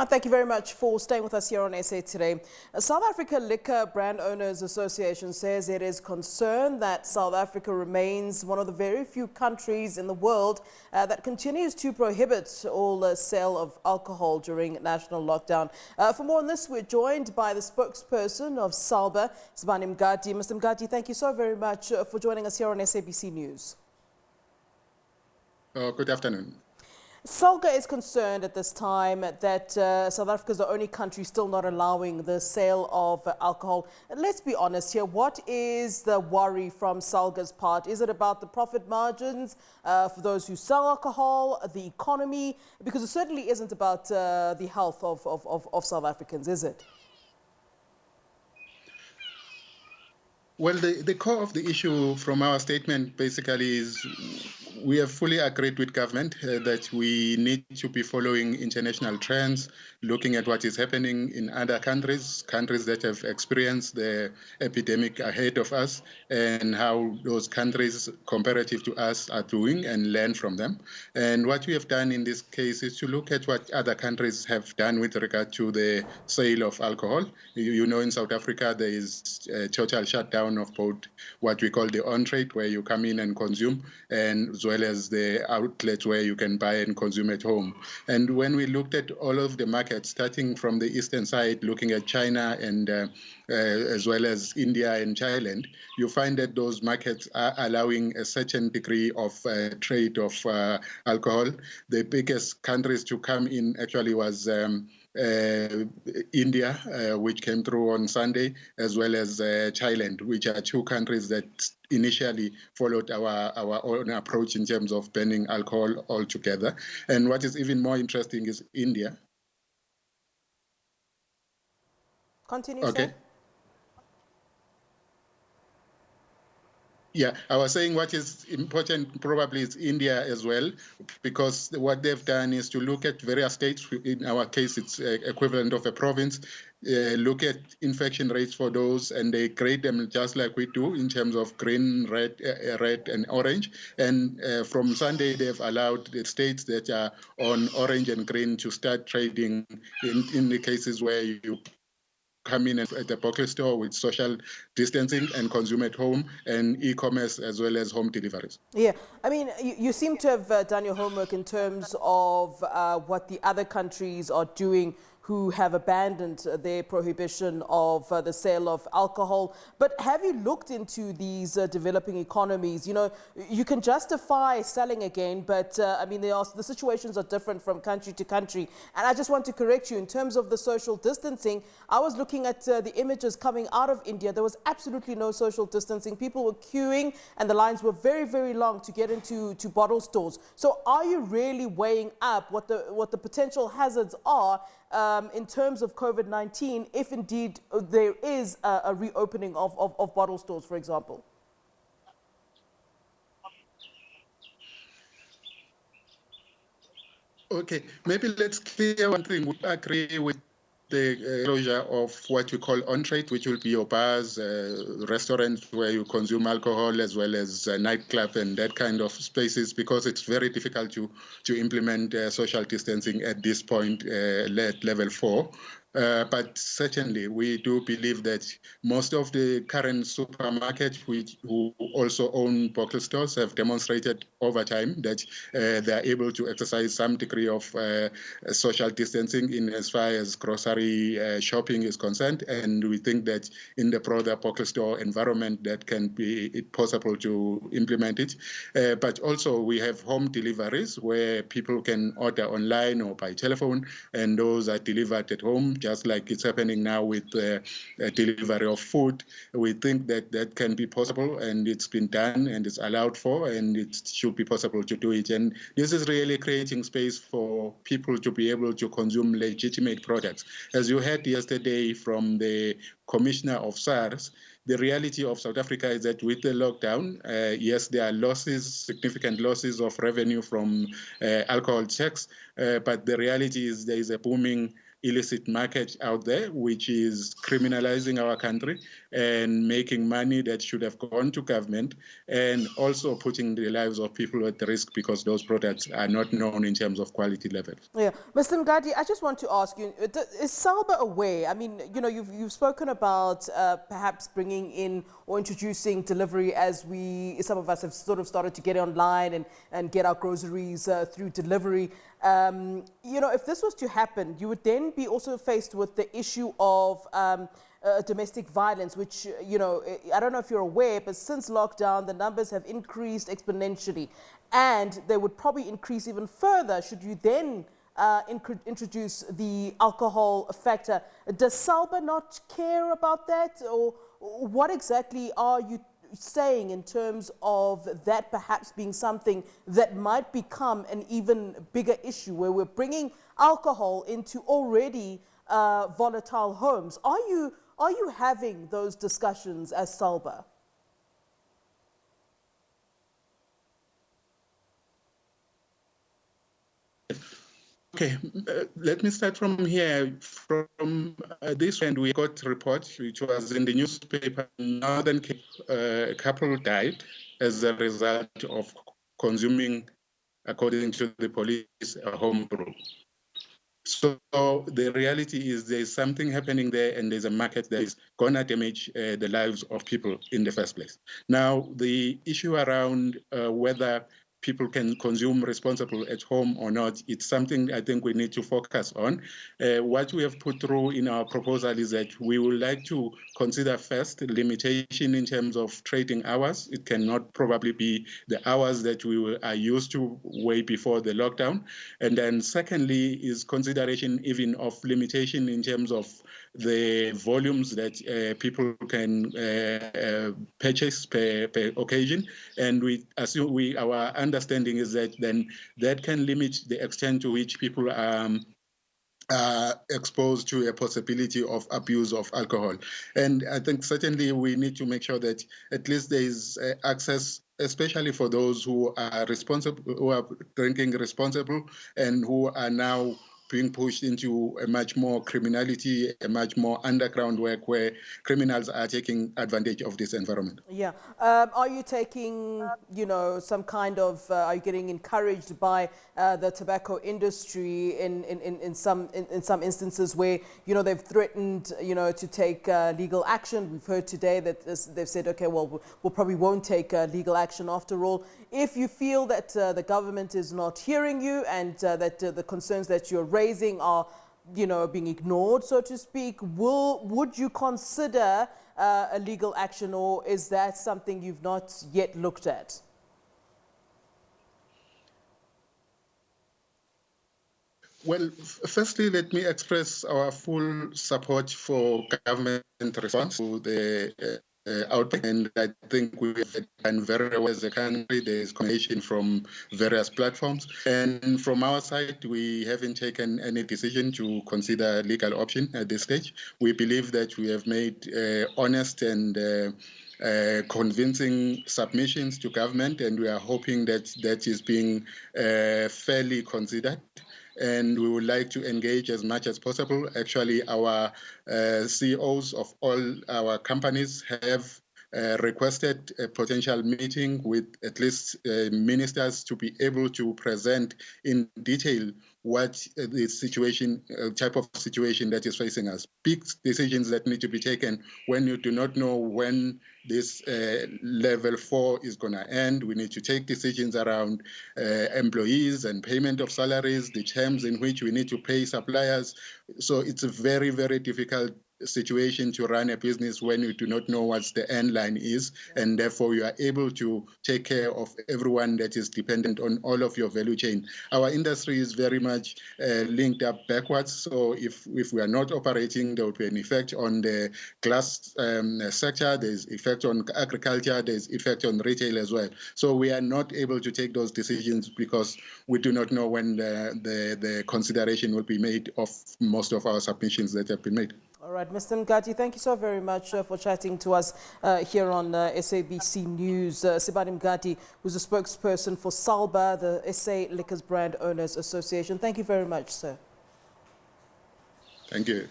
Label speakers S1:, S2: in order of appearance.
S1: Thank you very much for staying with us here on SA Today. South Africa Liquor Brandonwers Association says it is concerned that South Africa remains one of the very few countries in the world that continues to prohibit all sale of alcohol during national lockdown. For more on this, we're joined by the spokesperson of SALBA, Sibani Mngadi. Mr. Mngadi, thank you so very much for joining us here on SABC News.
S2: Good afternoon.
S1: SALGA is concerned at this time that South Africa is the only country still not allowing the sale of alcohol. Let's be honest here, what is the worry from SALGA's part? Is it about the profit margins for those who sell alcohol, the economy? Because it certainly isn't about the health of South Africans, is it?
S2: Well, the core of the issue from our statement basically is we have fully agreed with government that we need to be following international trends, looking at what is happening in other countries that have experienced the epidemic ahead of us, and how those countries comparative to us are doing, and learn from them. And what we have done in this case is to look at what other countries have done with regard to the sale of alcohol. You know, in South Africa, there is a total shutdown of both what we call the on-trade, where you come in and consume, and as well as the outlets where you can buy and consume at home. And when we looked at all of the markets, starting from the eastern side, looking at China and as well as India and Thailand, you find that those markets are allowing a certain degree of trade of alcohol. The biggest countries to come in actually was India, which came through on Sunday, as well as Thailand, which are two countries that initially followed our own approach in terms of banning alcohol altogether. And what is even more interesting is India.
S1: Continue,
S2: okay.
S1: Sir.
S2: Yeah, I was saying what is important probably is India as well, because what they've done is to look at various states. In our case, it's equivalent of a province. Look at infection rates for those, and they grade them just like we do in terms of green, red, and orange. And from Sunday, they've allowed the states that are on orange and green to start trading in the cases where you come in at the bottle store with social distancing and consume at home, and e-commerce as well as home deliveries.
S1: Yeah, I mean, you seem to have done your homework in terms of what the other countries are doing who have abandoned their prohibition of the sale of alcohol. But have you looked into these developing economies? You know, you can justify selling again, but I mean, the situations are different from country to country. And I just want to correct you in terms of the social distancing. I was looking at the images coming out of India. There was absolutely no social distancing. People were queuing and the lines were very, very long to get into bottle stores. So are you really weighing up what the potential hazards are in terms of COVID-19, if indeed there is a reopening of bottle stores, for example?
S2: Okay, maybe let's clear one thing. We agree with the closure of what we call on-trade, which will be your bars, restaurants where you consume alcohol, as well as nightclub and that kind of spaces, because it's very difficult to implement social distancing at this point, level 4. But certainly, we do believe that most of the current supermarkets, who also own bottle stores, have demonstrated over time that they are able to exercise some degree of social distancing in as far as grocery shopping is concerned. And we think that in the broader bottle store environment, that can be possible to implement it. But also, we have home deliveries where people can order online or by telephone, and those are delivered at home, just like it's happening now with delivery of food. We think that that can be possible, and it's been done, and it's allowed for, and it should be possible to do it. And this is really creating space for people to be able to consume legitimate products. As you heard yesterday from the Commissioner of SARS, the reality of South Africa is that with the lockdown, yes, there are losses, significant losses of revenue from alcohol tax, but the reality is there is a booming illicit market out there, which is criminalizing our country and making money that should have gone to government, and also putting the lives of people at risk because those products are not known in terms of quality levels.
S1: Yeah, Mr. Mngadi, I just want to ask you, is SALBA aware? I mean, you know, you've spoken about perhaps bringing in or introducing delivery as some of us have sort of started to get online and get our groceries through delivery. You know, if this was to happen, you would then be also faced with the issue of domestic violence, which, you know, I don't know if you're aware, but since lockdown, the numbers have increased exponentially, and they would probably increase even further should you then introduce the alcohol factor. Does SALBA not care about that, or what exactly are you saying in terms of that perhaps being something that might become an even bigger issue, where we're bringing alcohol into already volatile homes? Are you having those discussions as SALBA?
S2: Okay, let me start from here. From this end, we got reports, which was in the newspaper, Northern Cape, a couple died as a result of consuming, according to the police, a home brew. So the reality is there's something happening there, and there's a market that is going to damage the lives of people in the first place. Now, the issue around whether people can consume responsible at home or not, it's something I think we need to focus on. What we have put through in our proposal is that we would like to consider first limitation in terms of trading hours. It cannot probably be the hours that we are used to way before the lockdown. And then secondly is consideration even of limitation in terms of the volumes that people can purchase per occasion. And we assume our understanding is that then that can limit the extent to which people are exposed to a possibility of abuse of alcohol. And I think certainly we need to make sure that at least there is access, especially for those who are responsible, who are drinking responsible, and who are now being pushed into a much more criminality, a much more underground work where criminals are taking advantage of this environment.
S1: Yeah. Are you taking, you know, some kind of, are you getting encouraged by the tobacco industry in some instances where, you know, they've threatened, you know, to take legal action? We've heard today that they've said, okay, well, we'll probably won't take legal action after all. If you feel that the government is not hearing you and that the concerns that you're raising are, you know, being ignored, so to speak, would you consider a legal action, or is that something you've not yet looked at?
S2: Well, firstly, let me express our full support for government response to the outbreak, and I think we have done very well as a country. There is communication from various platforms, and from our side, we haven't taken any decision to consider legal option at this stage. We believe that we have made honest and convincing submissions to government, and we are hoping that that is being fairly considered. And we would like to engage as much as possible. Actually, our CEOs of all our companies have requested a potential meeting with at least ministers to be able to present in detail what the situation, type of situation that is facing us. Big decisions that need to be taken when you do not know when this level 4 is going to end. We need to take decisions around employees and payment of salaries, the terms in which we need to pay suppliers. So it's a very, very difficult situation to run a business when you do not know what the end line is, and therefore you are able to take care of everyone that is dependent on all of your value chain. Our industry is very much linked up backwards, so if we are not operating, there will be an effect on the glass sector, there's effect on agriculture, there's effect on retail as well. So we are not able to take those decisions because we do not know when the consideration will be made of most of our submissions that have been made.
S1: All right, Mr. Mngadi, thank you so very much for chatting to us here on SABC News. Sibani Mngadi, who's a spokesperson for SALBA, the SA Liquor Brandonwers Association. Thank you very much, sir.
S2: Thank you.